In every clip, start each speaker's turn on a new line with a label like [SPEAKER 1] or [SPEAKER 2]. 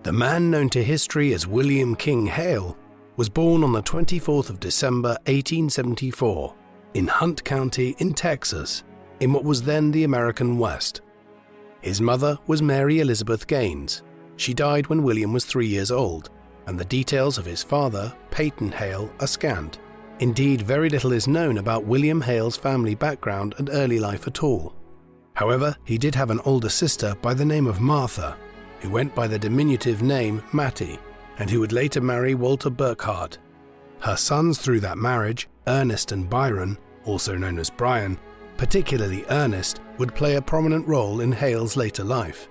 [SPEAKER 1] The man known to history as William King Hale was born on the 24th of December 1874 in Hunt County in Texas, in what was then the American West. His mother was Mary Elizabeth Gaines. She died when William was 3 years old, and the details of his father, Peyton Hale, are scant. Indeed, very little is known about William Hale's family background and early life at all. However, he did have an older sister by the name of Martha, who went by the diminutive name Mattie, and who would later marry Walter Burkhart. Her sons through that marriage, Ernest and Byron, also known as Brian, particularly Ernest, would play a prominent role in Hale's later life.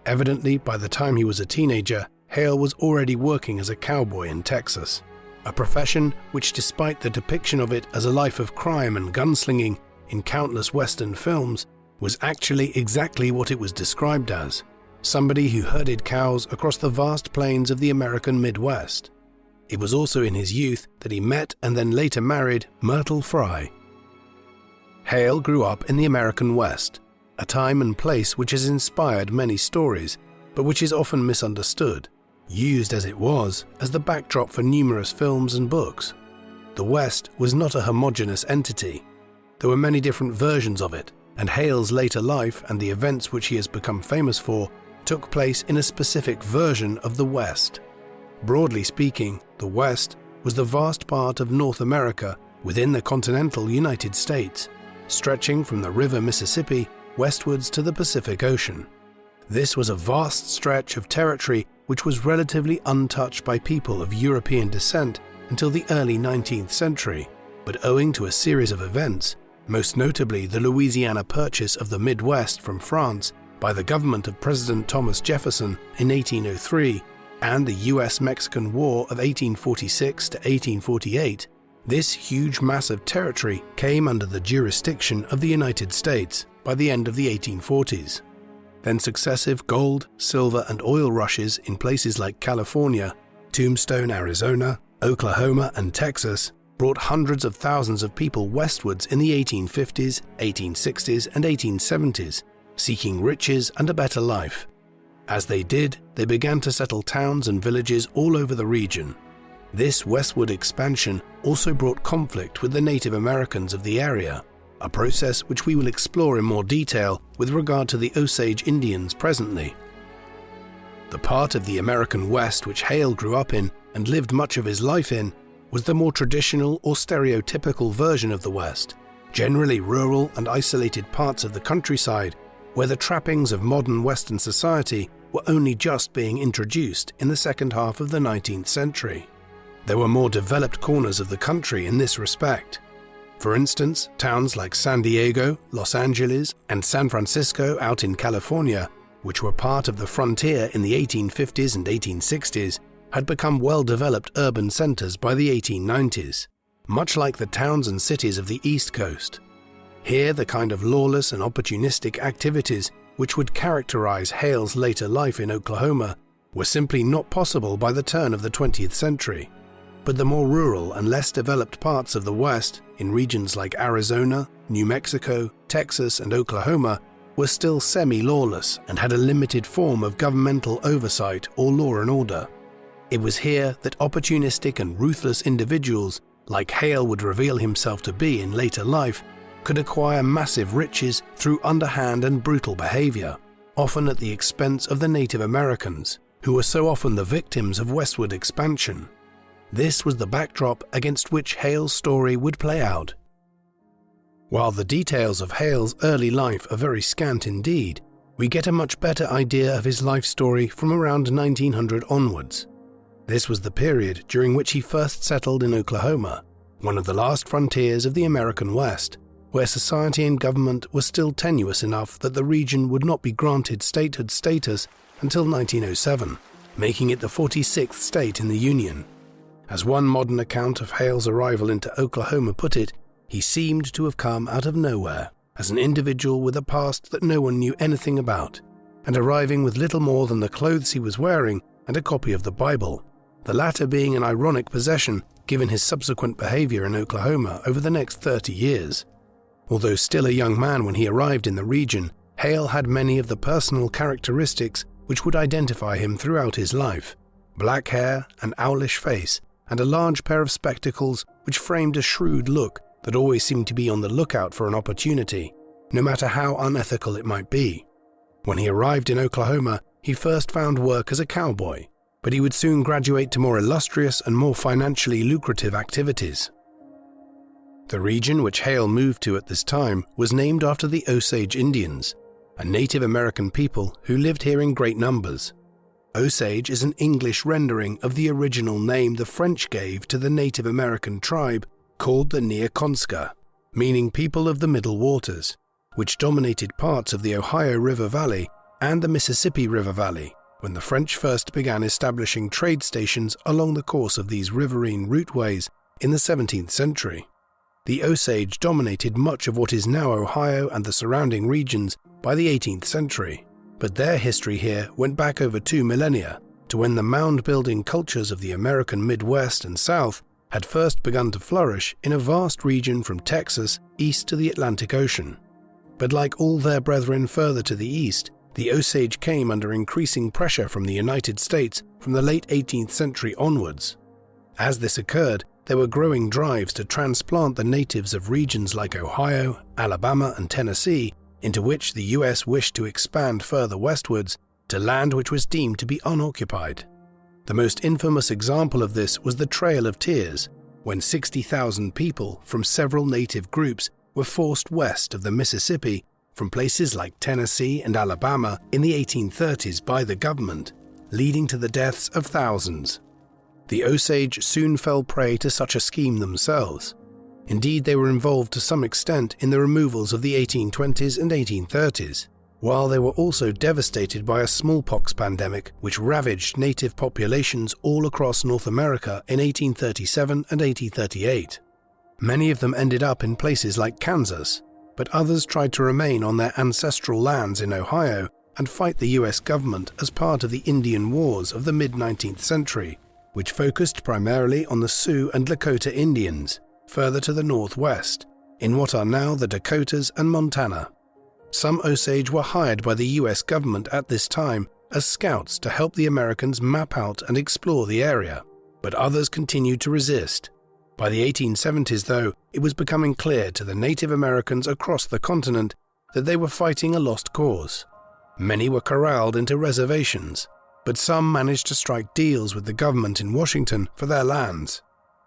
[SPEAKER 1] Evidently, by the time he was a teenager, Hale was already working as a cowboy in Texas, a profession which, despite the depiction of it as a life of crime and gunslinging in countless Western films, was actually exactly what it was described as: somebody who herded cows across the vast plains of the American Midwest. It was also in his youth that he met and then later married Myrtle Fry. Hale grew up in the American West, a time and place which has inspired many stories, but which is often misunderstood, used as it was as the backdrop for numerous films and books. The West was not a homogeneous entity. There were many different versions of it, and Hale's later life and the events which he has become famous for took place in a specific version of the West. Broadly speaking, the West was the vast part of North America within the continental United States, stretching from the river Mississippi westwards to the Pacific Ocean. This was a vast stretch of territory which was relatively untouched by people of European descent until the early 19th century, but owing to a series of events, most notably the Louisiana Purchase of the Midwest from France by the government of President Thomas Jefferson in 1803, and the US-Mexican War of 1846 to 1848, this huge mass of territory came under the jurisdiction of the United States by the end of the 1840s. Then successive gold, silver, and oil rushes in places like California, Tombstone, Arizona, Oklahoma, and Texas brought hundreds of thousands of people westwards in the 1850s, 1860s, and 1870s, seeking riches and a better life. As they did, they began to settle towns and villages all over the region. This westward expansion also brought conflict with the Native Americans of the area, a process which we will explore in more detail with regard to the Osage Indians presently. The part of the American West which Hale grew up in and lived much of his life in was the more traditional or stereotypical version of the West, generally rural and isolated parts of the countryside where the trappings of modern Western society were only just being introduced in the second half of the 19th century. There were more developed corners of the country in this respect. For instance, towns like San Diego, Los Angeles, and San Francisco out in California, which were part of the frontier in the 1850s and 1860s, had become well-developed urban centers by the 1890s, much like the towns and cities of the East Coast. Here, the kind of lawless and opportunistic activities which would characterize Hale's later life in Oklahoma were simply not possible by the turn of the 20th century. But the more rural and less developed parts of the West, in regions like Arizona, New Mexico, Texas, and Oklahoma, were still semi-lawless and had a limited form of governmental oversight or law and order. It was here that opportunistic and ruthless individuals, like Hale would reveal himself to be in later life, could acquire massive riches through underhand and brutal behavior, often at the expense of the Native Americans, who were so often the victims of westward expansion. This was the backdrop against which Hale's story would play out. While the details of Hale's early life are very scant indeed, we get a much better idea of his life story from around 1900 onwards. This was the period during which he first settled in Oklahoma, one of the last frontiers of the American West, where society and government were still tenuous enough that the region would not be granted statehood status until 1907, making it the 46th state in the Union. As one modern account of Hale's arrival into Oklahoma put it, he seemed to have come out of nowhere, as an individual with a past that no one knew anything about, and arriving with little more than the clothes he was wearing and a copy of the Bible, the latter being an ironic possession given his subsequent behavior in Oklahoma over the next 30 years. Although still a young man when he arrived in the region, Hale had many of the personal characteristics which would identify him throughout his life: black hair, an owlish face, and a large pair of spectacles which framed a shrewd look that always seemed to be on the lookout for an opportunity, no matter how unethical it might be. When he arrived in Oklahoma, he first found work as a cowboy, but he would soon graduate to more illustrious and more financially lucrative activities. The region which Hale moved to at this time was named after the Osage Indians, a Native American people who lived here in great numbers. Osage is an English rendering of the original name the French gave to the Native American tribe called the Neoconska, meaning people of the middle waters, which dominated parts of the Ohio River Valley and the Mississippi River Valley when the French first began establishing trade stations along the course of these riverine routeways in the 17th century. The Osage dominated much of what is now Ohio and the surrounding regions by the 18th century, but their history here went back over 2 millennia to when the mound-building cultures of the American Midwest and South had first begun to flourish in a vast region from Texas east to the Atlantic Ocean. But like all their brethren further to the east, the Osage came under increasing pressure from the United States from the late 18th century onwards. As this occurred, there were growing drives to transplant the natives of regions like Ohio, Alabama, and Tennessee, into which the US wished to expand further westwards, to land which was deemed to be unoccupied. The most infamous example of this was the Trail of Tears, when 60,000 people from several native groups were forced west of the Mississippi from places like Tennessee and Alabama in the 1830s by the government, leading to the deaths of thousands. The Osage soon fell prey to such a scheme themselves. Indeed, they were involved to some extent in the removals of the 1820s and 1830s, while they were also devastated by a smallpox pandemic which ravaged native populations all across North America in 1837 and 1838. Many of them ended up in places like Kansas, but others tried to remain on their ancestral lands in Ohio and fight the US government as part of the Indian Wars of the mid-19th century, which focused primarily on the Sioux and Lakota Indians, further to the northwest, in what are now the Dakotas and Montana. Some Osage were hired by the US government at this time as scouts to help the Americans map out and explore the area, but others continued to resist. By the 1870s, though, it was becoming clear to the Native Americans across the continent that they were fighting a lost cause. Many were corralled into reservations, but some managed to strike deals with the government in Washington for their lands.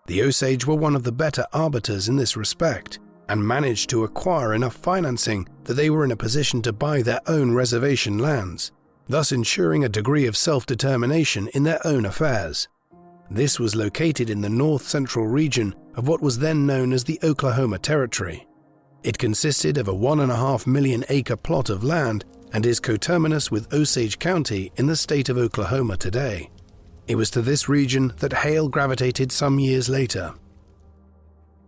[SPEAKER 1] The Osage were one of the better arbiters in this respect, and managed to acquire enough financing that they were in a position to buy their own reservation lands, thus ensuring a degree of self-determination in their own affairs. This was located in the north-central region of what was then known as the Oklahoma Territory. It consisted of a 1.5 million acre plot of land and is coterminous with Osage County in the state of Oklahoma today. It was to this region that Hale gravitated some years later.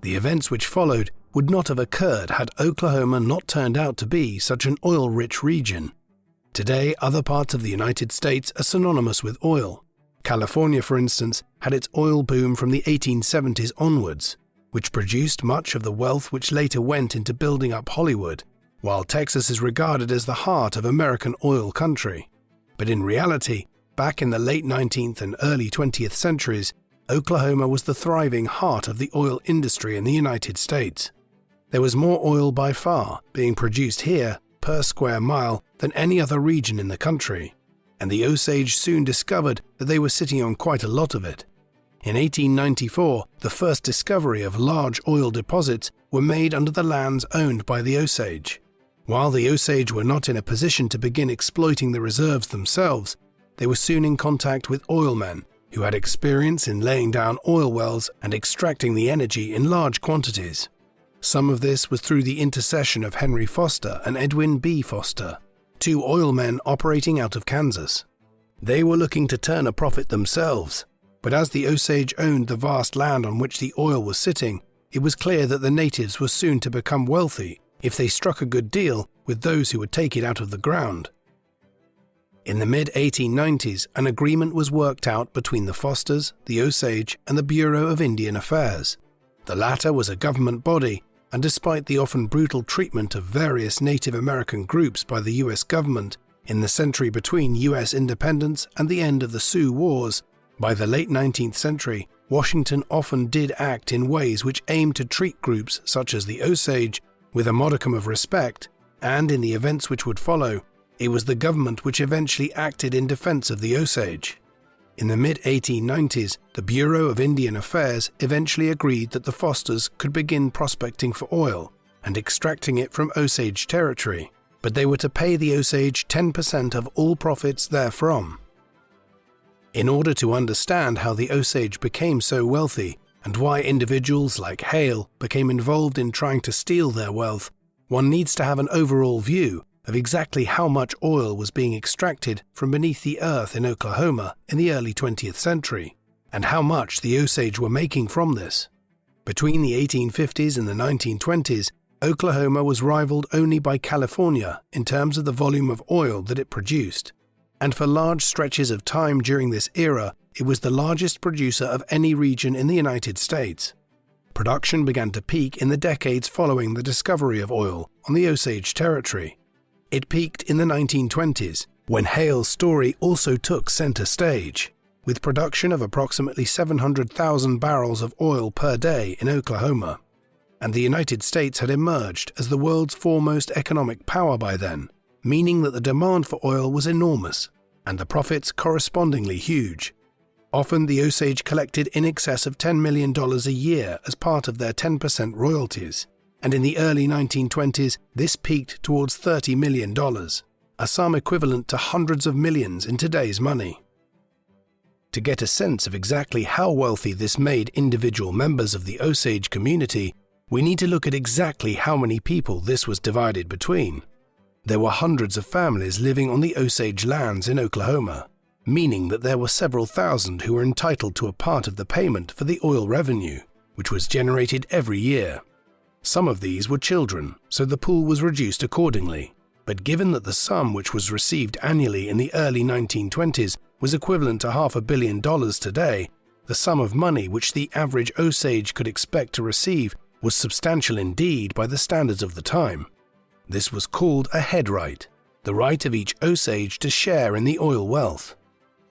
[SPEAKER 1] The events which followed would not have occurred had Oklahoma not turned out to be such an oil-rich region. Today, other parts of the United States are synonymous with oil. California, for instance, had its oil boom from the 1870s onwards, which produced much of the wealth which later went into building up Hollywood, while Texas is regarded as the heart of American oil country. But in reality, back in the late 19th and early 20th centuries, Oklahoma was the thriving heart of the oil industry in the United States. There was more oil by far being produced here per square mile than any other region in the country, and the Osage soon discovered that they were sitting on quite a lot of it. In 1894, the first discovery of large oil deposits were made under the lands owned by the Osage. While the Osage were not in a position to begin exploiting the reserves themselves, they were soon in contact with oilmen who had experience in laying down oil wells and extracting the energy in large quantities. Some of this was through the intercession of Henry Foster and Edwin B. Foster, two oilmen operating out of Kansas. They were looking to turn a profit themselves, but as the Osage owned the vast land on which the oil was sitting, it was clear that the natives were soon to become wealthy if they struck a good deal with those who would take it out of the ground. In the mid-1890s, an agreement was worked out between the Fosters, the Osage, and the Bureau of Indian Affairs. The latter was a government body, and despite the often brutal treatment of various Native American groups by the US government, In the century between US independence and the end of the Sioux Wars, by the late 19th century, Washington often did act in ways which aimed to treat groups such as the Osage with a modicum of respect, and in the events which would follow, it was the government which eventually acted in defense of the Osage. In the mid-1890s, the Bureau of Indian Affairs eventually agreed that the Fosters could begin prospecting for oil and extracting it from Osage territory, but they were to pay the Osage 10% of all profits therefrom. In order to understand how the Osage became so wealthy and why individuals like Hale became involved in trying to steal their wealth, one needs to have an overall view of exactly how much oil was being extracted from beneath the earth in Oklahoma in the early 20th century, and how much the Osage were making from this. Between the 1850s and the 1920s, Oklahoma was rivaled only by California in terms of the volume of oil that it produced, and for large stretches of time during this era, it was the largest producer of any region in the United States. Production began to peak in the decades following the discovery of oil on the Osage Territory. It peaked in the 1920s, when Hale's story also took center stage, with production of approximately 700,000 barrels of oil per day in Oklahoma. And the United States had emerged as the world's foremost economic power by then, meaning that the demand for oil was enormous, and the profits correspondingly huge. Often the Osage collected in excess of $10 million a year as part of their 10% royalties, and in the early 1920s this peaked towards $30 million, a sum equivalent to hundreds of millions in today's money. To get a sense of exactly how wealthy this made individual members of the Osage community, we need to look at exactly how many people this was divided between. There were hundreds of families living on the Osage lands in Oklahoma, meaning that there were several thousand who were entitled to a part of the payment for the oil revenue, which was generated every year. Some of these were children, so the pool was reduced accordingly, but given that the sum which was received annually in the early 1920s was equivalent to $500 million today, the sum of money which the average Osage could expect to receive was substantial indeed by the standards of the time. This was called a head right, the right of each Osage to share in the oil wealth.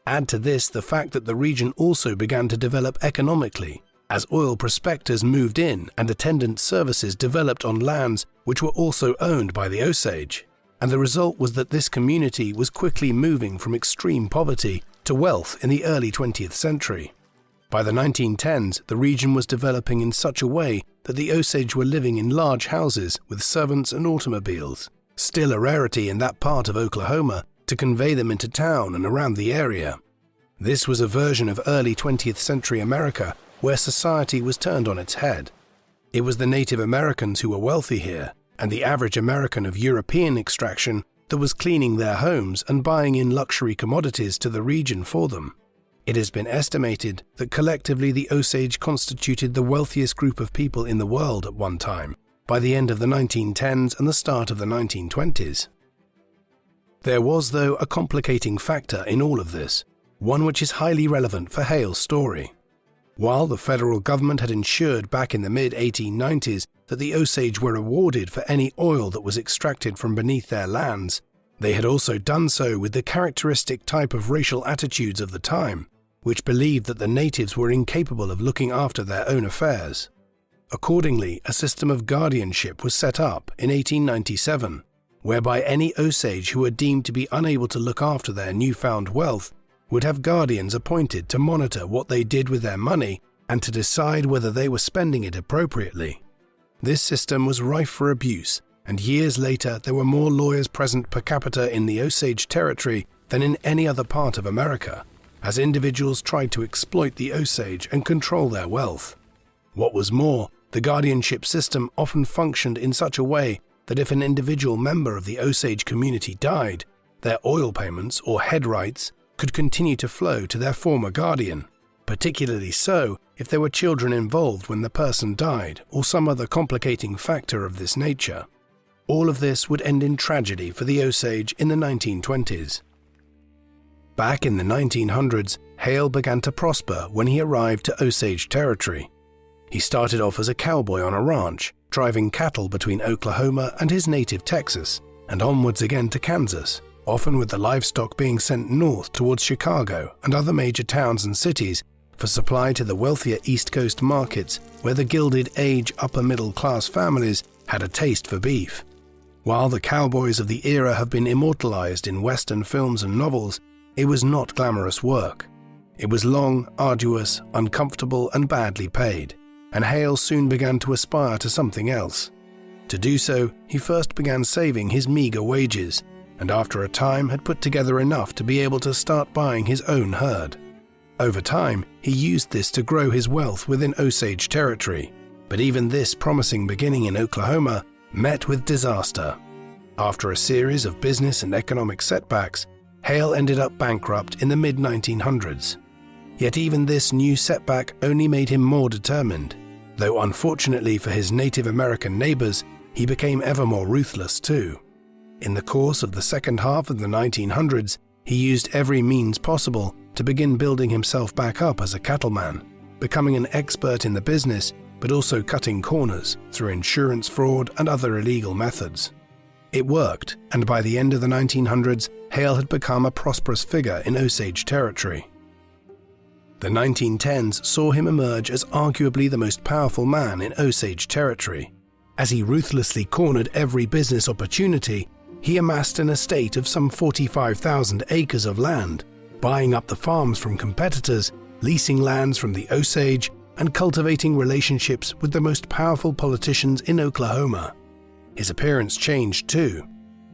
[SPEAKER 1] Add to this the fact that the region also began to develop economically, as oil prospectors moved in and attendant services developed on lands which were also owned by the Osage, and the result was that this community was quickly moving from extreme poverty to wealth in the early 20th century. By the 1910s, the region was developing in such a way that the Osage were living in large houses with servants and automobiles, still a rarity in that part of Oklahoma, to convey them into town and around the area. This was a version of early 20th century America where society was turned on its head. It was the Native Americans who were wealthy here, and the average American of European extraction that was cleaning their homes and buying in luxury commodities to the region for them. It has been estimated that collectively the Osage constituted the wealthiest group of people in the world at one time, by the end of the 1910s and the start of the 1920s. There was, though, a complicating factor in all of this, one which is highly relevant for Hale's story. While the federal government had ensured back in the mid-1890s that the Osage were rewarded for any oil that was extracted from beneath their lands, they had also done so with the characteristic type of racial attitudes of the time, which believed that the natives were incapable of looking after their own affairs. Accordingly, a system of guardianship was set up in 1897, whereby any Osage who were deemed to be unable to look after their newfound wealth would have guardians appointed to monitor what they did with their money and to decide whether they were spending it appropriately. This system was rife for abuse, and years later there were more lawyers present per capita in the Osage Territory than in any other part of America, as individuals tried to exploit the Osage and control their wealth. What was more, the guardianship system often functioned in such a way that if an individual member of the Osage community died, their oil payments or head rights could continue to flow to their former guardian, particularly so if there were children involved when the person died or some other complicating factor of this nature. All of this would end in tragedy for the Osage in the 1920s. Back in the 1900s, Hale began to prosper when he arrived to Osage Territory. He started off as a cowboy on a ranch, driving cattle between Oklahoma and his native Texas, and onwards again to Kansas, often with the livestock being sent north towards Chicago and other major towns and cities for supply to the wealthier East Coast markets where the Gilded Age upper-middle-class families had a taste for beef. While the cowboys of the era have been immortalized in Western films and novels, it was not glamorous work. It was long, arduous, uncomfortable, and badly paid, and Hale soon began to aspire to something else. To do so, he first began saving his meager wages, and after a time had put together enough to be able to start buying his own herd. Over time, he used this to grow his wealth within Osage territory, but even this promising beginning in Oklahoma met with disaster. After a series of business and economic setbacks, Hale ended up bankrupt in the mid-1900s. Yet even this new setback only made him more determined, though unfortunately for his Native American neighbors, he became ever more ruthless too. In the course of the second half of the 1900s, he used every means possible to begin building himself back up as a cattleman, becoming an expert in the business, but also cutting corners through insurance fraud and other illegal methods. It worked, and by the end of the 1900s, Hale had become a prosperous figure in Osage territory. The 1910s saw him emerge as arguably the most powerful man in Osage territory. As he ruthlessly cornered every business opportunity, he amassed an estate of some 45,000 acres of land, buying up the farms from competitors, leasing lands from the Osage, and cultivating relationships with the most powerful politicians in Oklahoma. His appearance changed too.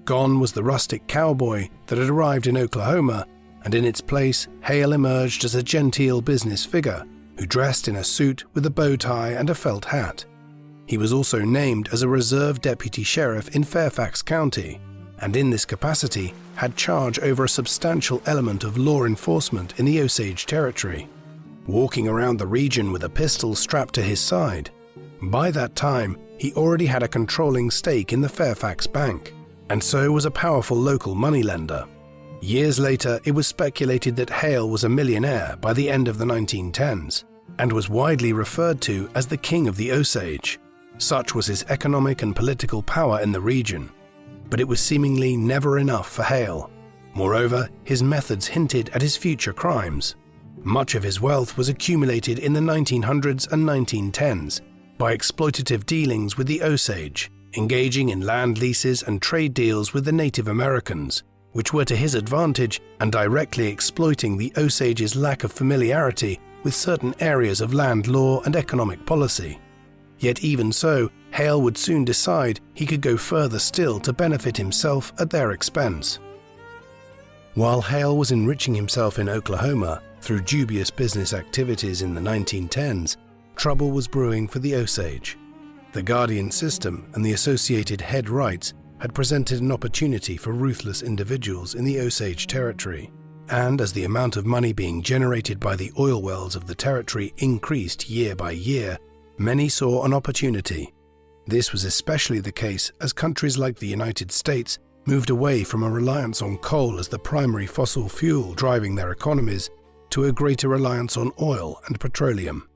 [SPEAKER 1] Gone was the rustic cowboy that had arrived in Oklahoma, and in its place, Hale emerged as a genteel business figure who dressed in a suit with a bow tie and a felt hat. He was also named as a reserve deputy sheriff in Fairfax County, and in this capacity had charge over a substantial element of law enforcement in the Osage territory, walking around the region with a pistol strapped to his side. By that time, he already had a controlling stake in the Fairfax Bank, and so was a powerful local moneylender. Years later, it was speculated that Hale was a millionaire by the end of the 1910s, and was widely referred to as the King of the Osage. Such was his economic and political power in the region. But it was seemingly never enough for Hale. Moreover, his methods hinted at his future crimes. Much of his wealth was accumulated in the 1900s and 1910s by exploitative dealings with the Osage, engaging in land leases and trade deals with the Native Americans, which were to his advantage, and directly exploiting the Osage's lack of familiarity with certain areas of land law and economic policy. Yet even so, Hale would soon decide he could go further still to benefit himself at their expense. While Hale was enriching himself in Oklahoma through dubious business activities in the 1910s, trouble was brewing for the Osage. The guardian system and the associated head rights had presented an opportunity for ruthless individuals in the Osage territory, and as the amount of money being generated by the oil wells of the territory increased year by year, many saw an opportunity. This was especially the case as countries like the United States moved away from a reliance on coal as the primary fossil fuel driving their economies to a greater reliance on oil and petroleum.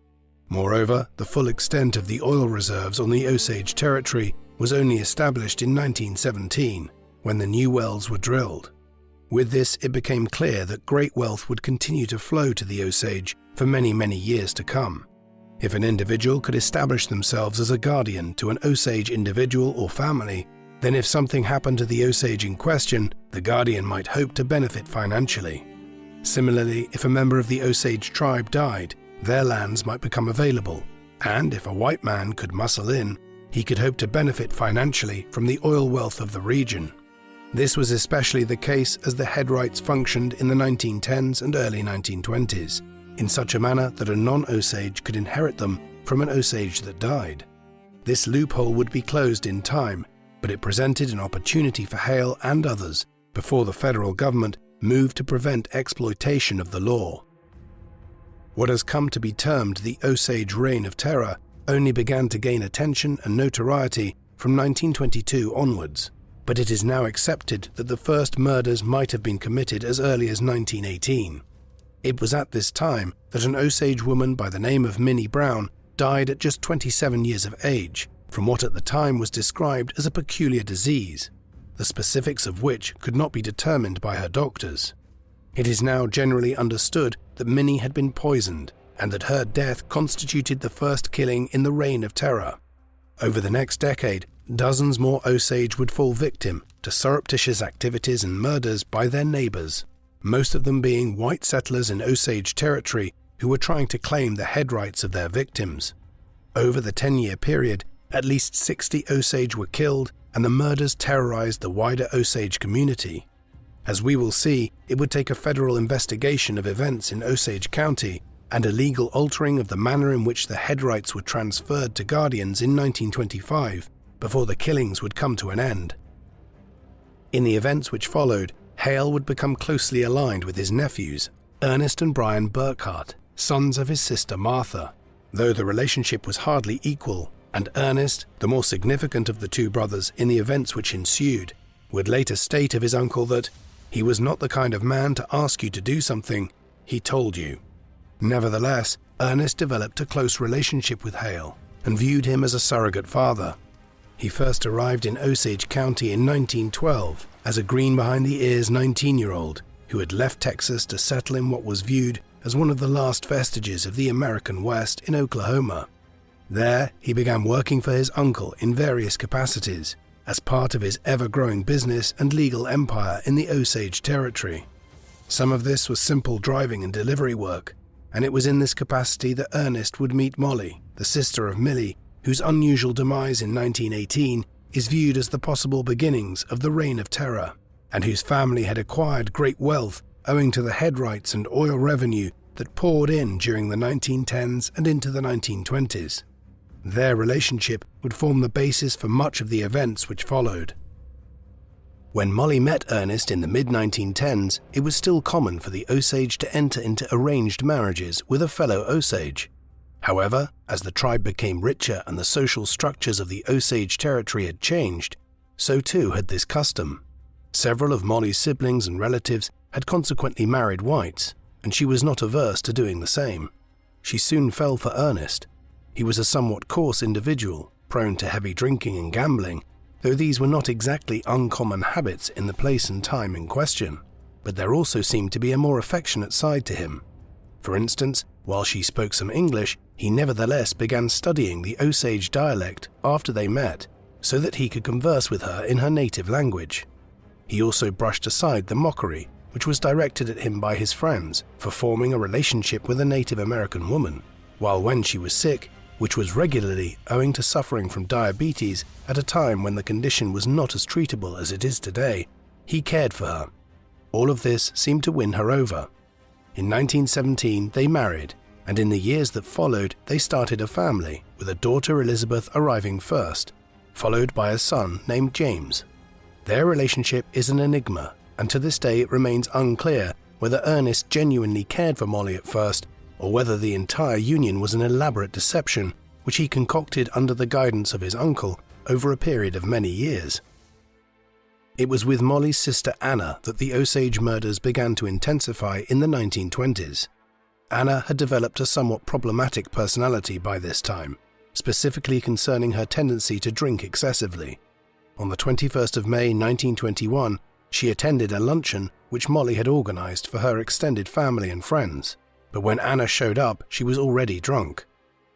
[SPEAKER 1] Moreover, the full extent of the oil reserves on the Osage territory was only established in 1917, when the new wells were drilled. With this, it became clear that great wealth would continue to flow to the Osage for many, many years to come. If an individual could establish themselves as a guardian to an Osage individual or family, then if something happened to the Osage in question, the guardian might hope to benefit financially. Similarly, if a member of the Osage tribe died, their lands might become available, and if a white man could muscle in, he could hope to benefit financially from the oil wealth of the region. This was especially the case as the head rights functioned in the 1910s and early 1920s, in such a manner that a non-Osage could inherit them from an Osage that died. This loophole would be closed in time, but it presented an opportunity for Hale and others before the federal government moved to prevent exploitation of the law. What has come to be termed the Osage Reign of Terror only began to gain attention and notoriety from 1922 onwards, but it is now accepted that the first murders might have been committed as early as 1918. It was at this time that an Osage woman by the name of Minnie Brown died at just 27 years of age, from what at the time was described as a peculiar disease. the specifics of which could not be determined by her doctors. It is now generally understood that Minnie had been poisoned and that her death constituted the first killing in the Reign of Terror. Over the next decade, dozens more Osage would fall victim to surreptitious activities and murders by their neighbors, most of them being white settlers in Osage territory who were trying to claim the head rights of their victims. Over the 10-year period, at least 60 Osage were killed, and the murders terrorized the wider Osage community. As we will see, it would take a federal investigation of events in Osage County and a legal altering of the manner in which the head rights were transferred to guardians in 1925 before the killings would come to an end. In the events which followed, Hale would become closely aligned with his nephews, Ernest and Brian Burkhart, sons of his sister Martha, though the relationship was hardly equal, and Ernest, the more significant of the two brothers in the events which ensued, would later state of his uncle that he was not the kind of man to ask you to do something, he told you. Nevertheless, Ernest developed a close relationship with Hale and viewed him as a surrogate father. He first arrived in Osage County in 1912 as a green-behind-the-ears 19-year-old who had left Texas to settle in what was viewed as one of the last vestiges of the American West in Oklahoma. There, he began working for his uncle in various capacities as part of his ever-growing business and legal empire in the Osage Territory. Some of this was simple driving and delivery work, and it was in this capacity that Ernest would meet Molly, the sister of Millie, whose unusual demise in 1918 is viewed as the possible beginnings of the Reign of Terror, and whose family had acquired great wealth owing to the head rights and oil revenue that poured in during the 1910s and into the 1920s. Their relationship would form the basis for much of the events which followed. When Molly met Ernest in the mid-1910s, it was still common for the Osage to enter into arranged marriages with a fellow Osage. However, as the tribe became richer and the social structures of the Osage territory had changed, so too had this custom. Several of Molly's siblings and relatives had consequently married whites, and she was not averse to doing the same. She soon fell for Ernest. He was a somewhat coarse individual, prone to heavy drinking and gambling, though these were not exactly uncommon habits in the place and time in question. But there also seemed to be a more affectionate side to him. For instance, while she spoke some English, he nevertheless began studying the Osage dialect after they met, so that he could converse with her in her native language. He also brushed aside the mockery which was directed at him by his friends for forming a relationship with a Native American woman, while when she was sick, which was regularly owing to suffering from diabetes at a time when the condition was not as treatable as it is today, he cared for her. All of this seemed to win her over. In 1917 they married, and in the years that followed they started a family, with a daughter Elizabeth arriving first, followed by a son named James. Their relationship is an enigma, and to this day it remains unclear whether Ernest genuinely cared for Molly at first, or whether the entire union was an elaborate deception which he concocted under the guidance of his uncle over a period of many years. It was with Molly's sister Anna that the Osage murders began to intensify in the 1920s. Anna had developed a somewhat problematic personality by this time, specifically concerning her tendency to drink excessively. On the 21st of May 1921, she attended a luncheon which Molly had organized for her extended family and friends, but when Anna showed up, she was already drunk.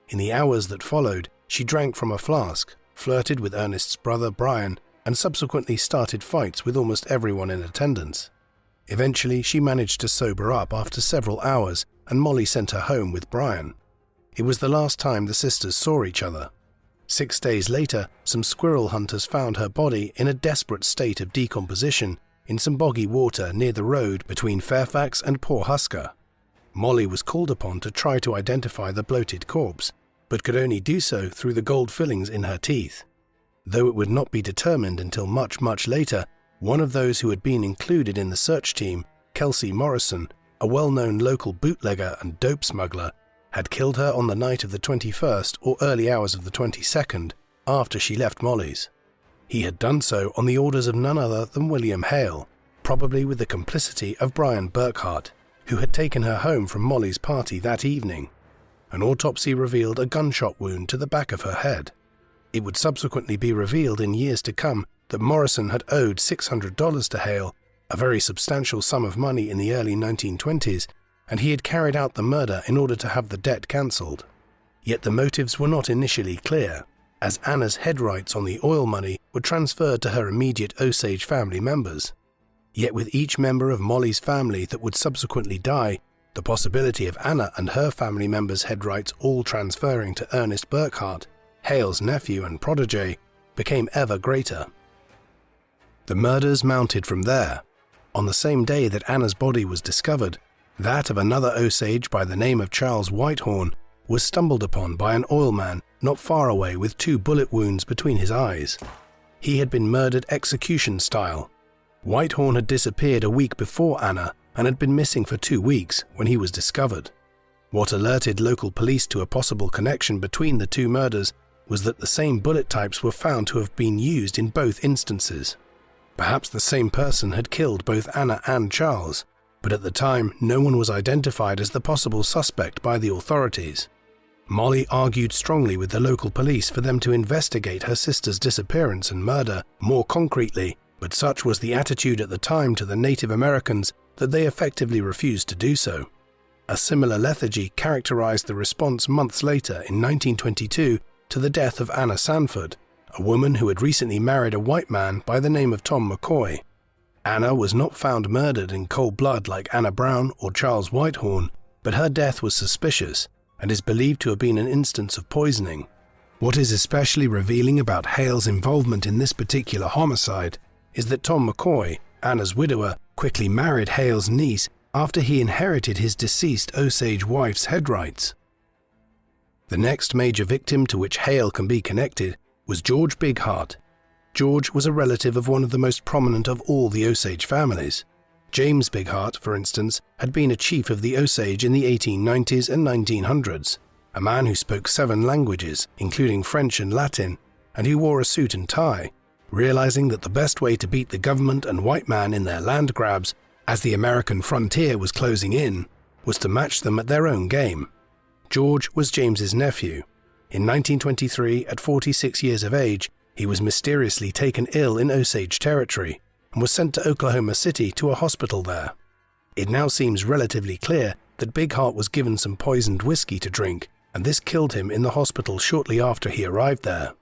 [SPEAKER 1] In the hours that followed, she drank from a flask, flirted with Ernest's brother Brian, and subsequently started fights with almost everyone in attendance. Eventually, she managed to sober up after several hours, and Molly sent her home with Brian. It was the last time the sisters saw each other. 6 days later, some squirrel hunters found her body in a desperate state of decomposition in some boggy water near the road between Fairfax and Pawhuska. Molly was called upon to try to identify the bloated corpse, but could only do so through the gold fillings in her teeth. Though it would not be determined until much later, one of those who had been included in the search team, Kelsey Morrison, a well-known local bootlegger and dope smuggler, had killed her on the night of the 21st or early hours of the 22nd, after she left Molly's. He had done so on the orders of none other than William Hale, probably with the complicity of Brian Burkhart, who had taken her home from Molly's party that evening. An autopsy revealed a gunshot wound to the back of her head. It would subsequently be revealed in years to come that Morrison had owed $600 to Hale, a very substantial sum of money in the early 1920s, and he had carried out the murder in order to have the debt cancelled. Yet the motives were not initially clear, as Anna's head rights on the oil money were transferred to her immediate Osage family members. Yet with each member of Molly's family that would subsequently die, the possibility of Anna and her family members' head rights all transferring to Ernest Burkhart, Hale's nephew and protege, became ever greater. The murders mounted from there. On the same day that Anna's body was discovered, that of another Osage by the name of Charles Whitehorn was stumbled upon by an oilman not far away with 2 bullet wounds between his eyes. He had been murdered execution style. Whitehorn had disappeared a week before Anna and had been missing for 2 weeks when he was discovered. What alerted local police to a possible connection between the 2 murders was that the same bullet types were found to have been used in both instances. Perhaps the same person had killed both Anna and Charles, but at the time no one was identified as the possible suspect by the authorities. Molly argued strongly with the local police for them to investigate her sister's disappearance and murder more concretely, but such was the attitude at the time to the Native Americans that they effectively refused to do so. A similar lethargy characterized the response months later in 1922 to the death of Anna Sanford, a woman who had recently married a white man by the name of Tom McCoy. Anna was not found murdered in cold blood like Anna Brown or Charles Whitehorn, but her death was suspicious and is believed to have been an instance of poisoning. What is especially revealing about Hale's involvement in this particular homicide is that Tom McCoy, Anna's widower, quickly married Hale's niece after he inherited his deceased Osage wife's head rights. The next major victim to which Hale can be connected was George Bighart. George was a relative of one of the most prominent of all the Osage families. James Bighart, for instance, had been a chief of the Osage in the 1890s and 1900s, a man who spoke 7 languages, including French and Latin, and who wore a suit and tie, realizing that the best way to beat the government and white man in their land grabs, as the American frontier was closing in, was to match them at their own game. George was James's nephew. In 1923, at 46 years of age, he was mysteriously taken ill in Osage territory and was sent to Oklahoma City to a hospital there. It now seems relatively clear that Bighart was given some poisoned whiskey to drink, and this killed him in the hospital shortly after he arrived there.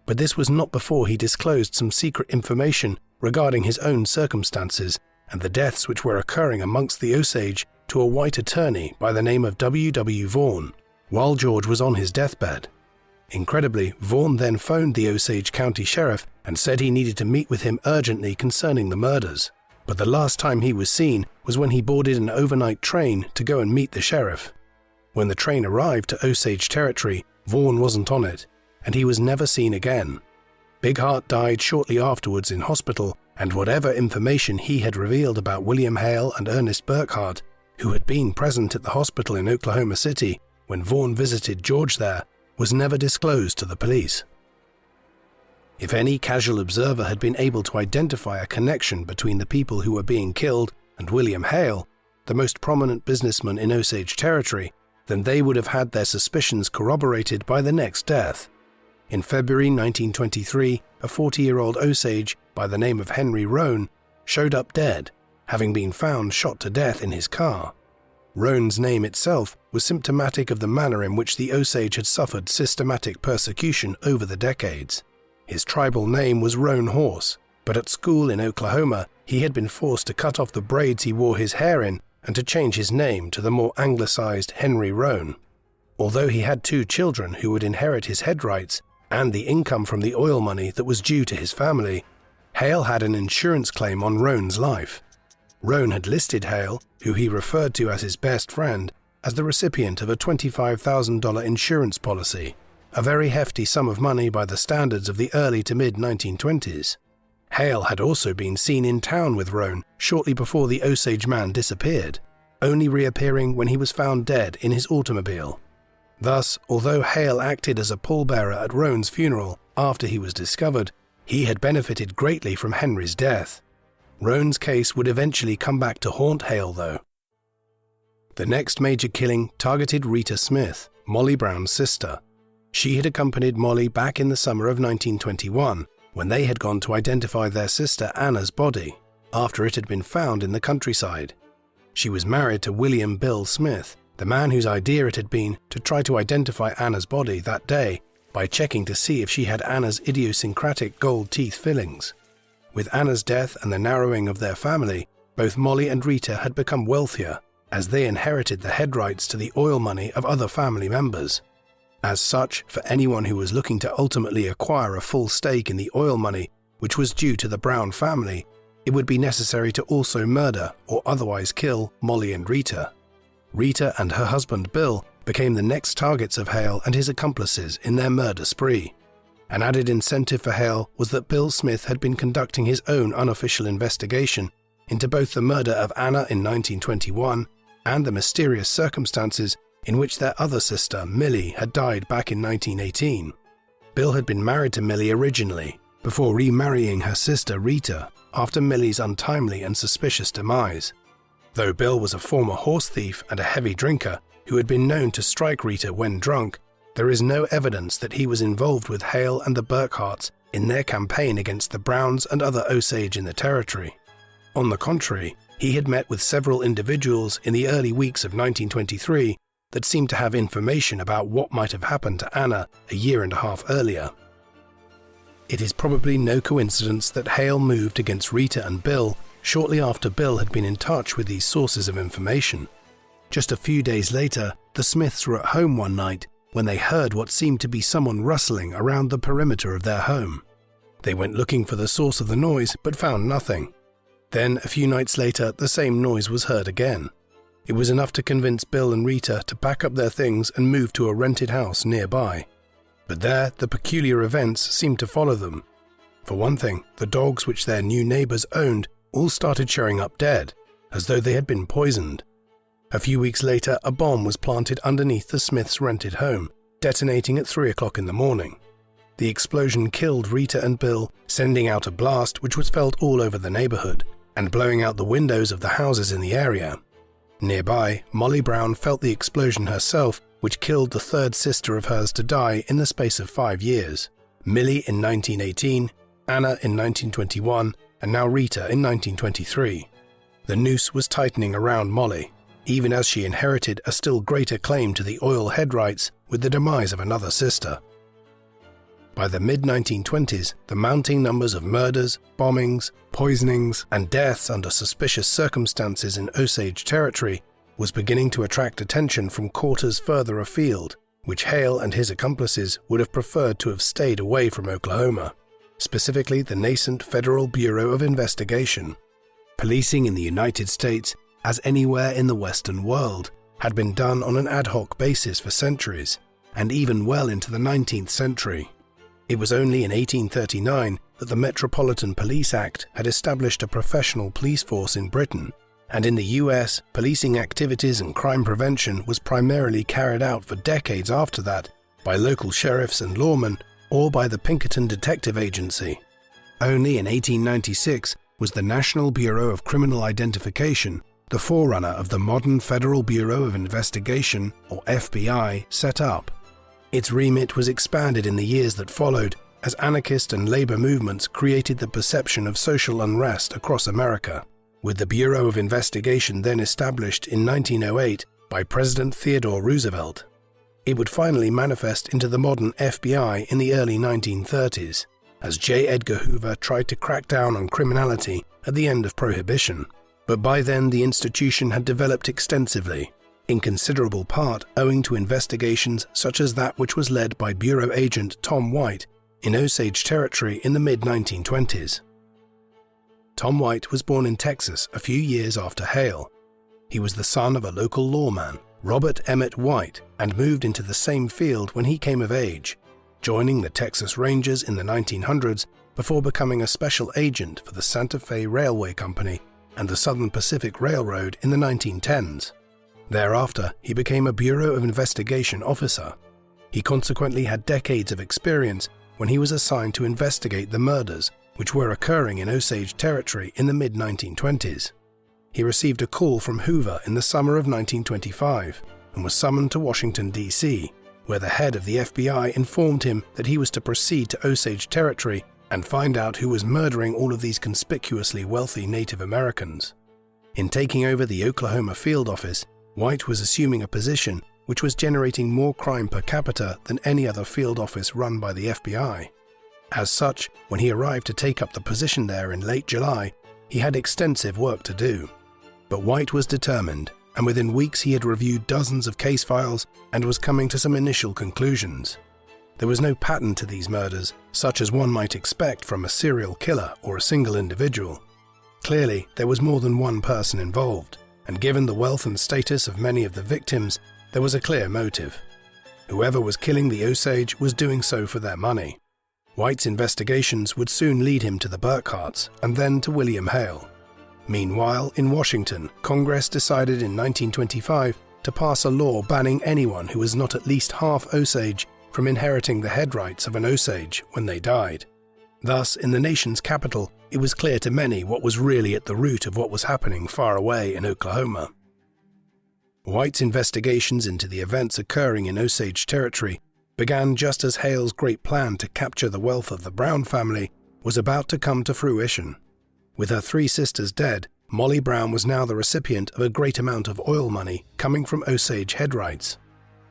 [SPEAKER 1] But this was not before he disclosed some secret information regarding his own circumstances and the deaths which were occurring amongst the Osage to a white attorney by the name of W. W. Vaughn, while George was on his deathbed. Incredibly, Vaughn then phoned the Osage County Sheriff and said he needed to meet with him urgently concerning the murders, but the last time he was seen was when he boarded an overnight train to go and meet the sheriff. When the train arrived to Osage territory, Vaughn wasn't on it, and he was never seen again. Bighart died shortly afterwards in hospital, and whatever information he had revealed about William Hale and Ernest Burkhart, who had been present at the hospital in Oklahoma City when Vaughn visited George there, was never disclosed to the police. If any casual observer had been able to identify a connection between the people who were being killed and William Hale, the most prominent businessman in Osage territory, then they would have had their suspicions corroborated by the next death. In February 1923, a 40-year-old Osage by the name of Henry Roan showed up dead, having been found shot to death in his car. Roan's name itself was symptomatic of the manner in which the Osage had suffered systematic persecution over the decades. His tribal name was Roan Horse, but at school in Oklahoma he had been forced to cut off the braids he wore his hair in and to change his name to the more anglicized Henry Roan. Although he had 2 children who would inherit his head rights and the income from the oil money that was due to his family, Hale had an insurance claim on Roan's life. Roan had listed Hale, who he referred to as his best friend, as the recipient of a $25,000 insurance policy, a very hefty sum of money by the standards of the early to mid-1920s. Hale had also been seen in town with Roan shortly before the Osage man disappeared, only reappearing when he was found dead in his automobile. Thus, although Hale acted as a pallbearer at Roan's funeral after he was discovered, he had benefited greatly from Henry's death. Roan's case would eventually come back to haunt Hale, though. The next major killing targeted Rita Smith, Molly Brown's sister. She had accompanied Molly back in the summer of 1921, when they had gone to identify their sister Anna's body after it had been found in the countryside. She was married to William Bill Smith, the man whose idea it had been to try to identify Anna's body that day by checking to see if she had Anna's idiosyncratic gold teeth fillings. With Anna's death and the narrowing of their family, both Molly and Rita had become wealthier, as they inherited the head rights to the oil money of other family members. As such, for anyone who was looking to ultimately acquire a full stake in the oil money which was due to the Brown family, it would be necessary to also murder or otherwise kill Molly and Rita. Rita and her husband Bill became the next targets of Hale and his accomplices in their murder spree. An added incentive for Hale was that Bill Smith had been conducting his own unofficial investigation into both the murder of Anna in 1921 and the mysterious circumstances in which their other sister, Millie, had died back in 1918. Bill had been married to Millie originally, before remarrying her sister Rita after Millie's untimely and suspicious demise. Though Bill was a former horse thief and a heavy drinker who had been known to strike Rita when drunk, there is no evidence that he was involved with Hale and the Burkharts in their campaign against the Browns and other Osage in the territory. On the contrary, he had met with several individuals in the early weeks of 1923 that seemed to have information about what might have happened to Anna a year and a half earlier. It is probably no coincidence that Hale moved against Rita and Bill shortly after Bill had been in touch with these sources of information. Just a few days later, the Smiths were at home one night when they heard what seemed to be someone rustling around the perimeter of their home. They went looking for the source of the noise but found nothing. Then, a few nights later, the same noise was heard again. It was enough to convince Bill and Rita to pack up their things and move to a rented house nearby. But there, the peculiar events seemed to follow them. For one thing, the dogs which their new neighbors owned all started showing up dead, as though they had been poisoned. A few weeks later, a bomb was planted underneath the Smiths' rented home, detonating at 3 o'clock in the morning. The explosion killed Rita and Bill, sending out a blast which was felt all over the neighborhood, and blowing out the windows of the houses in the area. Nearby, Molly Brown felt the explosion herself, which killed the third sister of hers to die in the space of 5 years. Millie in 1918, Anna in 1921, and now Rita in 1923. The noose was tightening around Molly, even as she inherited a still greater claim to the oil head rights with the demise of another sister. By the mid-1920s, the mounting numbers of murders, bombings, poisonings, and deaths under suspicious circumstances in Osage territory was beginning to attract attention from quarters further afield, which Hale and his accomplices would have preferred to have stayed away from Oklahoma, specifically the nascent Federal Bureau of Investigation. Policing in the United States, as anywhere in the Western world, had been done on an ad hoc basis for centuries, and even well into the 19th century. It was only in 1839 that the Metropolitan Police Act had established a professional police force in Britain, and in the US, policing activities and crime prevention was primarily carried out for decades after that by local sheriffs and lawmen or by the Pinkerton Detective Agency. Only in 1896 was the National Bureau of Criminal Identification, the forerunner of the modern Federal Bureau of Investigation, or FBI, set up. Its remit was expanded in the years that followed as anarchist and labor movements created the perception of social unrest across America, with the Bureau of Investigation then established in 1908 by President Theodore Roosevelt. It would finally manifest into the modern FBI in the early 1930s, as J. Edgar Hoover tried to crack down on criminality at the end of Prohibition. But by then the institution had developed extensively, in considerable part owing to investigations such as that which was led by Bureau Agent Tom White in Osage Territory in the mid-1920s. Tom White was born in Texas a few years after Hale. He was the son of a local lawman, Robert Emmett White, and moved into the same field when he came of age, joining the Texas Rangers in the 1900s before becoming a special agent for the Santa Fe Railway Company and the Southern Pacific Railroad in the 1910s. Thereafter, he became a Bureau of Investigation officer. He consequently had decades of experience when he was assigned to investigate the murders which were occurring in Osage Territory in the mid-1920s. He received a call from Hoover in the summer of 1925 and was summoned to Washington, D.C., where the head of the FBI informed him that he was to proceed to Osage Territory and find out who was murdering all of these conspicuously wealthy Native Americans. In taking over the Oklahoma field office, White was assuming a position which was generating more crime per capita than any other field office run by the FBI. As such, when he arrived to take up the position there in late July, he had extensive work to do. But White was determined, and within weeks he had reviewed dozens of case files and was coming to some initial conclusions. There was no pattern to these murders, such as one might expect from a serial killer or a single individual. Clearly, there was more than one person involved, and given the wealth and status of many of the victims, there was a clear motive. Whoever was killing the Osage was doing so for their money. White's investigations would soon lead him to the Burkharts and then to William Hale. Meanwhile, in Washington, Congress decided in 1925 to pass a law banning anyone who was not at least half Osage from inheriting the head rights of an Osage when they died. Thus, in the nation's capital, it was clear to many what was really at the root of what was happening far away in Oklahoma. White's investigations into the events occurring in Osage territory began just as Hale's great plan to capture the wealth of the Brown family was about to come to fruition. With her 3 sisters dead, Molly Brown was now the recipient of a great amount of oil money coming from Osage head rights.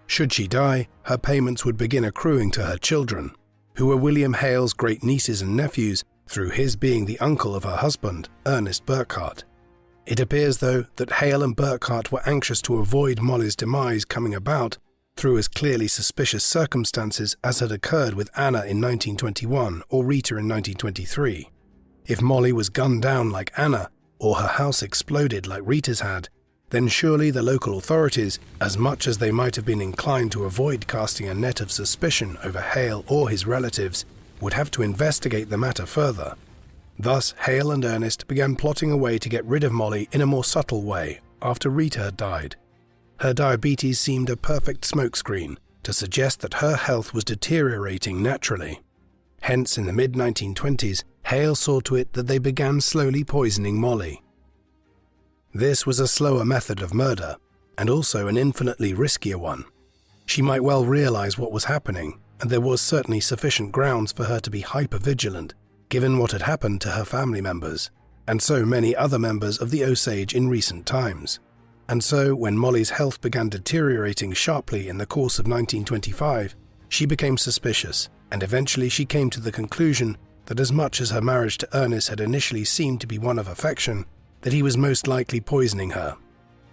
[SPEAKER 1] Should she die, her payments would begin accruing to her children, who were William Hale's great nieces and nephews through his being the uncle of her husband, Ernest Burkhart. It appears, though, that Hale and Burkhart were anxious to avoid Molly's demise coming about through as clearly suspicious circumstances as had occurred with Anna in 1921 or Rita in 1923. If Molly was gunned down like Anna, or her house exploded like Rita's had, then surely the local authorities, as much as they might have been inclined to avoid casting a net of suspicion over Hale or his relatives, would have to investigate the matter further. Thus, Hale and Ernest began plotting a way to get rid of Molly in a more subtle way after Rita had died. Her diabetes seemed a perfect smokescreen to suggest that her health was deteriorating naturally. Hence, in the mid-1920s, Hale saw to it that they began slowly poisoning Molly. This was a slower method of murder, and also an infinitely riskier one. She might well realize what was happening, and there was certainly sufficient grounds for her to be hyper-vigilant, given what had happened to her family members, and so many other members of the Osage in recent times. And so, when Molly's health began deteriorating sharply in the course of 1925, she became suspicious, and eventually she came to the conclusion that as much as her marriage to Ernest had initially seemed to be one of affection, that he was most likely poisoning her.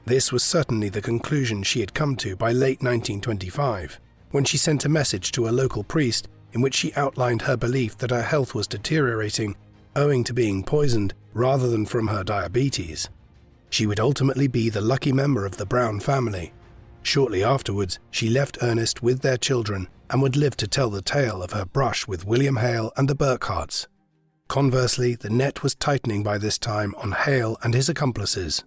[SPEAKER 1] This was certainly the conclusion she had come to by late 1925, when she sent a message to a local priest in which she outlined her belief that her health was deteriorating owing to being poisoned rather than from her diabetes. She would ultimately be the lucky member of the Brown family. Shortly afterwards, she left Ernest with their children and would live to tell the tale of her brush with William Hale and the Burkharts. Conversely, the net was tightening by this time on Hale and his accomplices.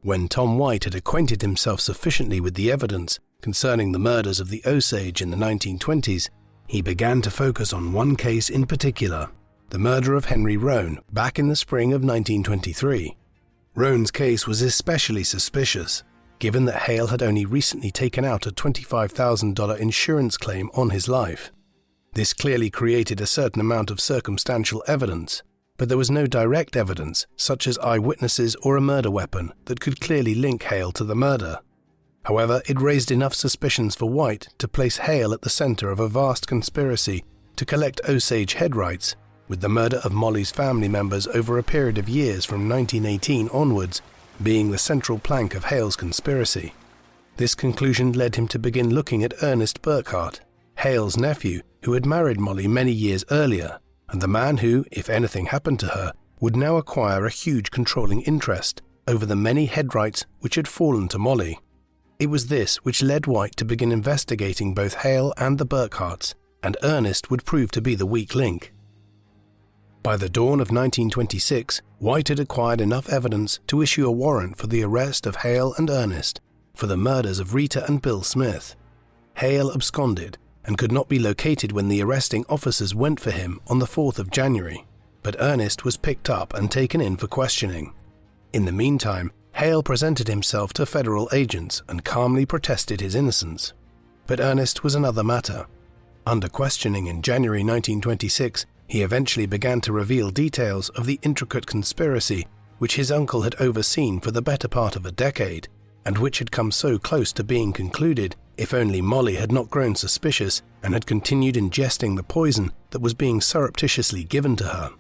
[SPEAKER 1] When Tom White had acquainted himself sufficiently with the evidence concerning the murders of the Osage in the 1920s, he began to focus on one case in particular, the murder of Henry Roane back in the spring of 1923. Roane's case was especially suspicious, given that Hale had only recently taken out a $25,000 insurance claim on his life. This clearly created a certain amount of circumstantial evidence, but there was no direct evidence, such as eyewitnesses or a murder weapon, that could clearly link Hale to the murder. However, it raised enough suspicions for White to place Hale at the center of a vast conspiracy to collect Osage head rights, with the murder of Molly's family members over a period of years from 1918 onwards being the central plank of Hale's conspiracy. This conclusion led him to begin looking at Ernest Burkhart, Hale's nephew, who had married Molly many years earlier, and the man who, if anything happened to her, would now acquire a huge controlling interest over the many head rights which had fallen to Molly. It was this which led White to begin investigating both Hale and the Burkharts, and Ernest would prove to be the weak link. By the dawn of 1926, White had acquired enough evidence to issue a warrant for the arrest of Hale and Ernest for the murders of Rita and Bill Smith. Hale absconded and could not be located when the arresting officers went for him on the 4th of January, but Ernest was picked up and taken in for questioning. In the meantime, Hale presented himself to federal agents and calmly protested his innocence. But Ernest was another matter. Under questioning in January 1926, He eventually began to reveal details of the intricate conspiracy which his uncle had overseen for the better part of a decade, and which had come so close to being concluded if only Molly had not grown suspicious and had continued ingesting the poison that was being surreptitiously given to her.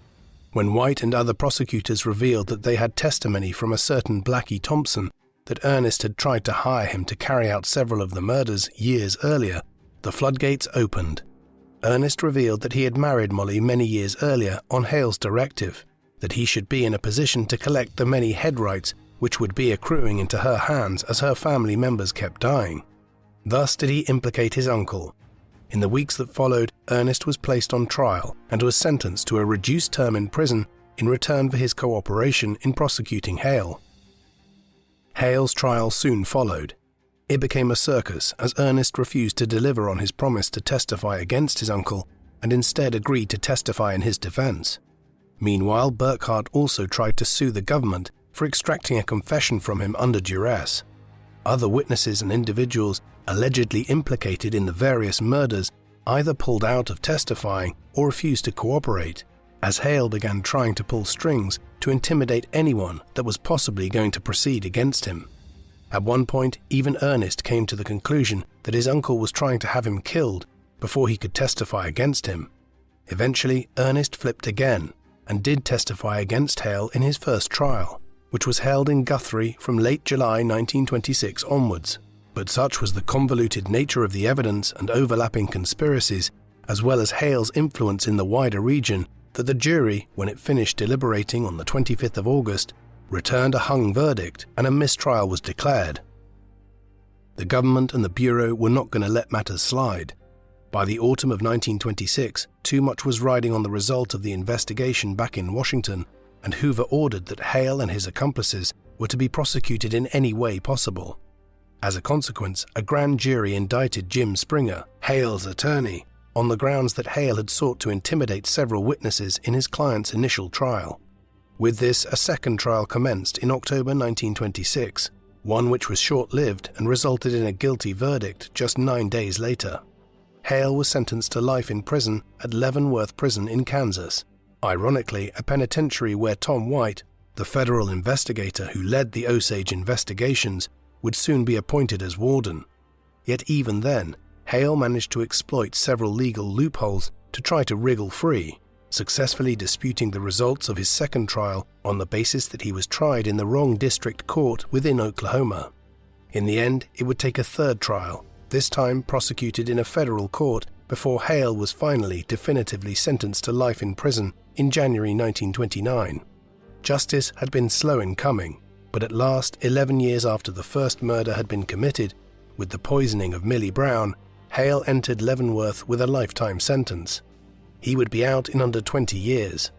[SPEAKER 1] When White and other prosecutors revealed that they had testimony from a certain Blackie Thompson that Ernest had tried to hire him to carry out several of the murders years earlier, the floodgates opened. Ernest revealed that he had married Molly many years earlier on Hale's directive, that he should be in a position to collect the many head rights which would be accruing into her hands as her family members kept dying. Thus did he implicate his uncle. In the weeks that followed, Ernest was placed on trial and was sentenced to a reduced term in prison in return for his cooperation in prosecuting Hale. Hale's trial soon followed. It became a circus as Ernest refused to deliver on his promise to testify against his uncle and instead agreed to testify in his defense. Meanwhile, Burkhart also tried to sue the government for extracting a confession from him under duress. Other witnesses and individuals allegedly implicated in the various murders either pulled out of testifying or refused to cooperate, as Hale began trying to pull strings to intimidate anyone that was possibly going to proceed against him. At one point, even Ernest came to the conclusion that his uncle was trying to have him killed before he could testify against him. Eventually, Ernest flipped again and did testify against Hale in his first trial, which was held in Guthrie from late July 1926 onwards. But such was the convoluted nature of the evidence and overlapping conspiracies, as well as Hale's influence in the wider region, that the jury, when it finished deliberating on the 25th of August, returned a hung verdict and a mistrial was declared. The government and the Bureau were not going to let matters slide. By the autumn of 1926, too much was riding on the result of the investigation back in Washington, and Hoover ordered that Hale and his accomplices were to be prosecuted in any way possible. As a consequence, a grand jury indicted Jim Springer, Hale's attorney, on the grounds that Hale had sought to intimidate several witnesses in his client's initial trial. With this, a second trial commenced in October 1926, one which was short-lived and resulted in a guilty verdict just 9 days later. Hale was sentenced to life in prison at Leavenworth Prison in Kansas, ironically a penitentiary where Tom White, the federal investigator who led the Osage investigations, would soon be appointed as warden. Yet even then, Hale managed to exploit several legal loopholes to try to wriggle free, successfully disputing the results of his second trial on the basis that he was tried in the wrong district court within Oklahoma. In the end, it would take a third trial, this time prosecuted in a federal court, before Hale was finally definitively sentenced to life in prison in January 1929. Justice had been slow in coming, but at last, 11 years after the first murder had been committed, with the poisoning of Millie Brown, Hale entered Leavenworth with a lifetime sentence. He would be out in under 20 years.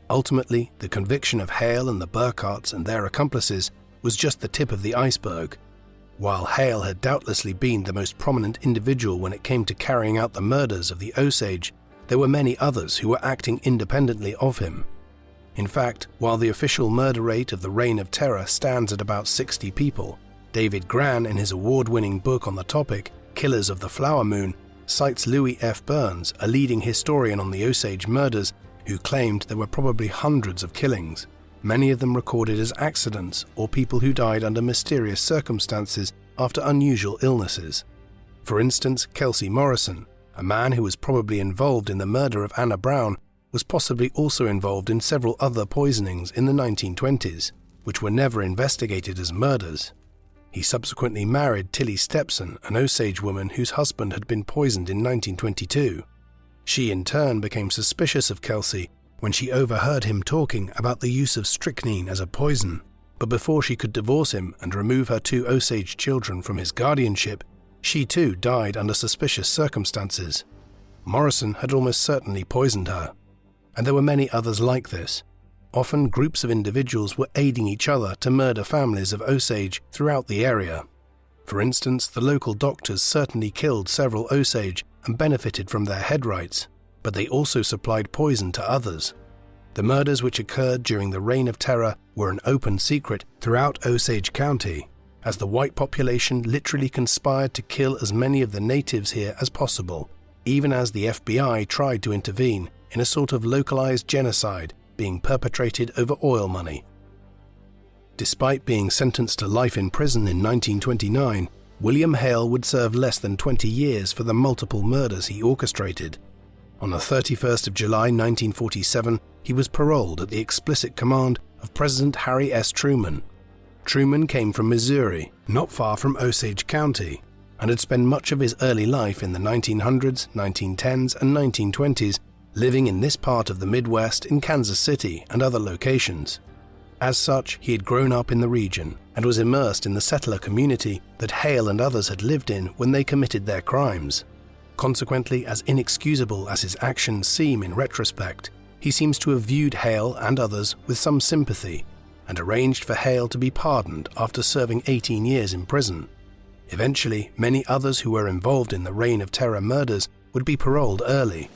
[SPEAKER 1] Ultimately, the conviction of Hale and the Burkharts and their accomplices was just the tip of the iceberg. While Hale had doubtlessly been the most prominent individual when it came to carrying out the murders of the Osage, there were many others who were acting independently of him. In fact, while the official murder rate of the Reign of Terror stands at about 60 people, David Grann, in his award-winning book on the topic, Killers of the Flower Moon, cites Louis F. Burns, a leading historian on the Osage murders, who claimed there were probably hundreds of killings, many of them recorded as accidents or people who died under mysterious circumstances after unusual illnesses. For instance, Kelsey Morrison, a man who was probably involved in the murder of Anna Brown, was possibly also involved in several other poisonings in the 1920s, which were never investigated as murders. He subsequently married Tilly Stepson, an Osage woman whose husband had been poisoned in 1922. She in turn became suspicious of Kelsey when she overheard him talking about the use of strychnine as a poison, but before she could divorce him and remove her 2 Osage children from his guardianship, she too died under suspicious circumstances. Morrison had almost certainly poisoned her, and there were many others like this. Often groups of individuals were aiding each other to murder families of Osage throughout the area. For instance, the local doctors certainly killed several Osage and benefited from their head rights, but they also supplied poison to others. The murders which occurred during the Reign of Terror were an open secret throughout Osage County, as the white population literally conspired to kill as many of the natives here as possible, even as the FBI tried to intervene in a sort of localized genocide being perpetrated over oil money. Despite being sentenced to life in prison in 1929, William Hale would serve less than 20 years for the multiple murders he orchestrated. On the 31st of July 1947, he was paroled at the explicit command of President Harry S. Truman. Truman came from Missouri, not far from Osage County, and had spent much of his early life in the 1900s, 1910s, and 1920s living in this part of the Midwest in Kansas City and other locations. As such, he had grown up in the region and was immersed in the settler community that Hale and others had lived in when they committed their crimes. Consequently, as inexcusable as his actions seem in retrospect, he seems to have viewed Hale and others with some sympathy and arranged for Hale to be pardoned after serving 18 years in prison. Eventually, many others who were involved in the Reign of Terror murders would be paroled early.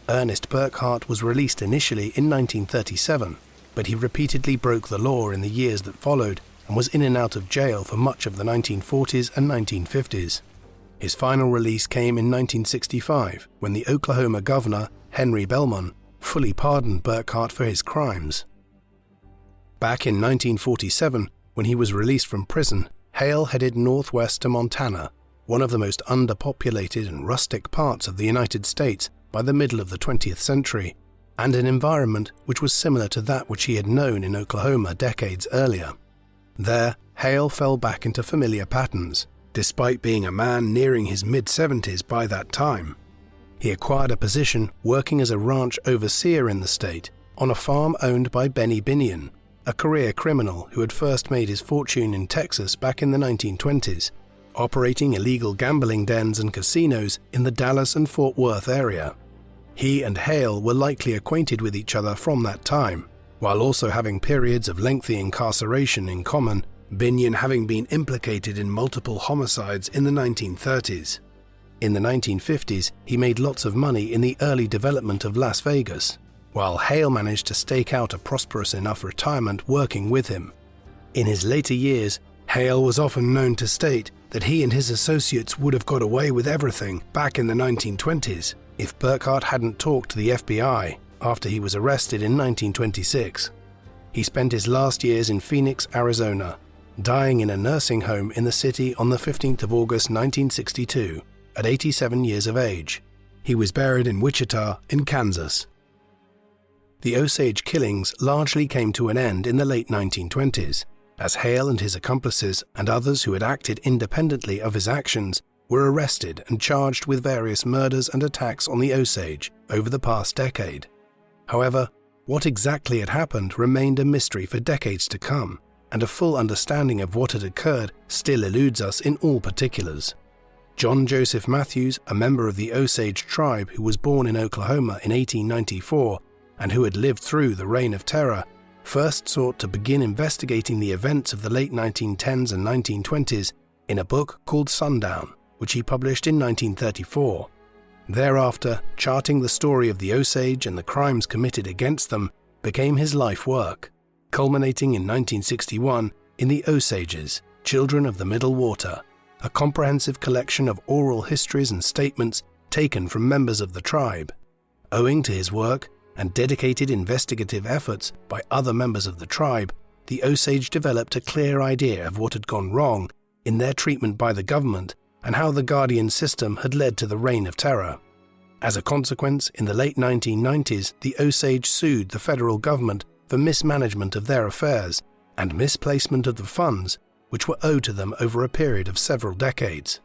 [SPEAKER 1] Ernest Burkhart was released initially in 1937, but he repeatedly broke the law in the years that followed and was in and out of jail for much of the 1940s and 1950s. His final release came in 1965 when the Oklahoma governor, Henry Belmont, fully pardoned Burkhart for his crimes. Back in 1947, when he was released from prison, Hale headed northwest to Montana, one of the most underpopulated and rustic parts of the United States by the middle of the 20th century, and an environment which was similar to that which he had known in Oklahoma decades earlier. There, Hale fell back into familiar patterns, despite being a man nearing his mid-70s by that time. He acquired a position working as a ranch overseer in the state on a farm owned by Benny Binion, a career criminal who had first made his fortune in Texas back in the 1920s, operating illegal gambling dens and casinos in the Dallas and Fort Worth area. He and Hale were likely acquainted with each other from that time, while also having periods of lengthy incarceration in common, Binion having been implicated in multiple homicides in the 1930s. In the 1950s, he made lots of money in the early development of Las Vegas, while Hale managed to stake out a prosperous enough retirement working with him. In his later years, Hale was often known to state that he and his associates would have got away with everything back in the 1920s if Burkhart hadn't talked to the FBI after he was arrested in 1926. He spent his last years in Phoenix, Arizona, dying in a nursing home in the city on the 15th of August 1962 at 87 years of age. He was buried in Wichita in Kansas. The Osage killings largely came to an end in the late 1920s, as Hale and his accomplices and others who had acted independently of his actions were arrested and charged with various murders and attacks on the Osage over the past decade. However, what exactly had happened remained a mystery for decades to come, and a full understanding of what had occurred still eludes us in all particulars. John Joseph Matthews, a member of the Osage tribe who was born in Oklahoma in 1894 and who had lived through the Reign of Terror, first sought to begin investigating the events of the late 1910s and 1920s in a book called Sundown, which he published in 1934. Thereafter, charting the story of the Osage and the crimes committed against them became his life work, culminating in 1961 in The Osages, Children of the Middle Water, a comprehensive collection of oral histories and statements taken from members of the tribe. Owing to his work and dedicated investigative efforts by other members of the tribe, the Osage developed a clear idea of what had gone wrong in their treatment by the government and how the Guardian system had led to the Reign of Terror. As a consequence, in the late 1990s, the Osage sued the federal government for mismanagement of their affairs and misplacement of the funds which were owed to them over a period of several decades.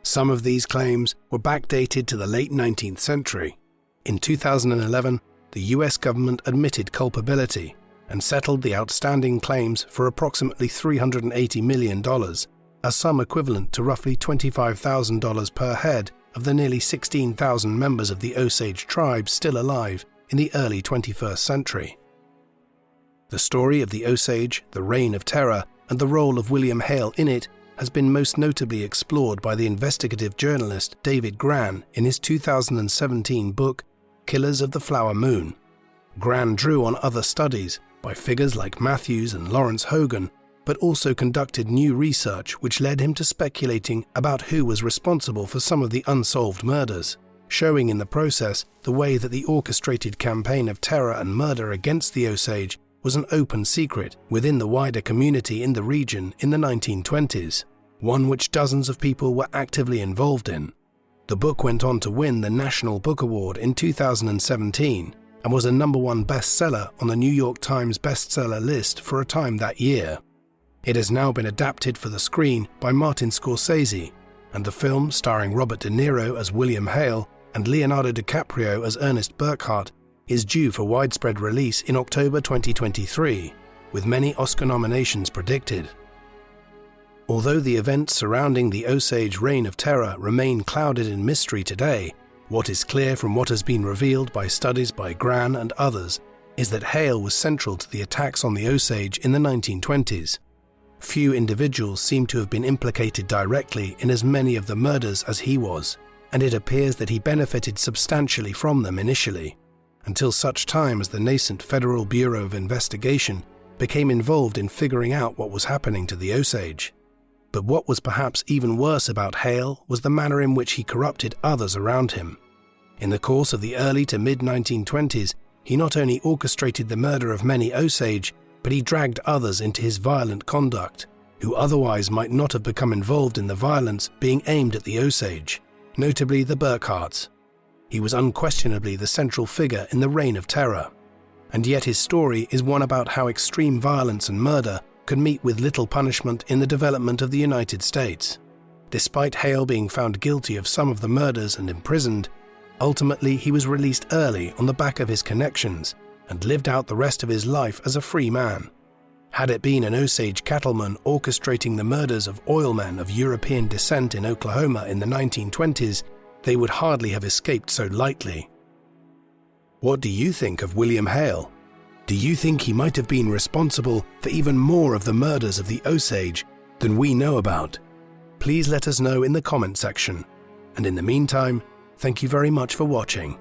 [SPEAKER 1] Some of these claims were backdated to the late 19th century. In 2011, the US government admitted culpability and settled the outstanding claims for approximately $380 million, a sum equivalent to roughly $25,000 per head of the nearly 16,000 members of the Osage tribe still alive in the early 21st century. The story of the Osage, the Reign of Terror, and the role of William Hale in it has been most notably explored by the investigative journalist David Grann in his 2017 book, Killers of the Flower Moon. Grann drew on other studies by figures like Matthews and Lawrence Hogan, but also conducted new research which led him to speculating about who was responsible for some of the unsolved murders. showing in the process the way that the orchestrated campaign of terror and murder against the Osage was an open secret within the wider community in the region in the 1920s, one which dozens of people were actively involved in. The book went on to win the National Book Award in 2017 and was a #1 bestseller on the New York Times bestseller list for a time that year. It has now been adapted for the screen by Martin Scorsese, and the film, starring Robert De Niro as William Hale and Leonardo DiCaprio as Ernest Burkhart, is due for widespread release in October 2023, with many Oscar nominations predicted. Although the events surrounding the Osage Reign of Terror remain clouded in mystery today, what is clear from what has been revealed by studies by Gran and others is that Hale was central to the attacks on the Osage in the 1920s. Few individuals seem to have been implicated directly in as many of the murders as he was, and it appears that he benefited substantially from them initially, until such time as the nascent Federal Bureau of Investigation became involved in figuring out what was happening to the Osage. But what was perhaps even worse about Hale was the manner in which he corrupted others around him. In the course of the early to mid-1920s, he not only orchestrated the murder of many Osage, but he dragged others into his violent conduct, who otherwise might not have become involved in the violence being aimed at the Osage, notably the Burkharts. He was unquestionably the central figure in the Reign of Terror, and yet his story is one about how extreme violence and murder could meet with little punishment in the development of the United States. Despite Hale being found guilty of some of the murders and imprisoned, ultimately he was released early on the back of his connections and lived out the rest of his life as a free man. Had it been an Osage cattleman orchestrating the murders of oilmen of European descent in Oklahoma in the 1920s, they would hardly have escaped so lightly. What do you think of William Hale? Do you think he might have been responsible for even more of the murders of the Osage than we know about? Please let us know in the comment section. And in the meantime, thank you very much for watching.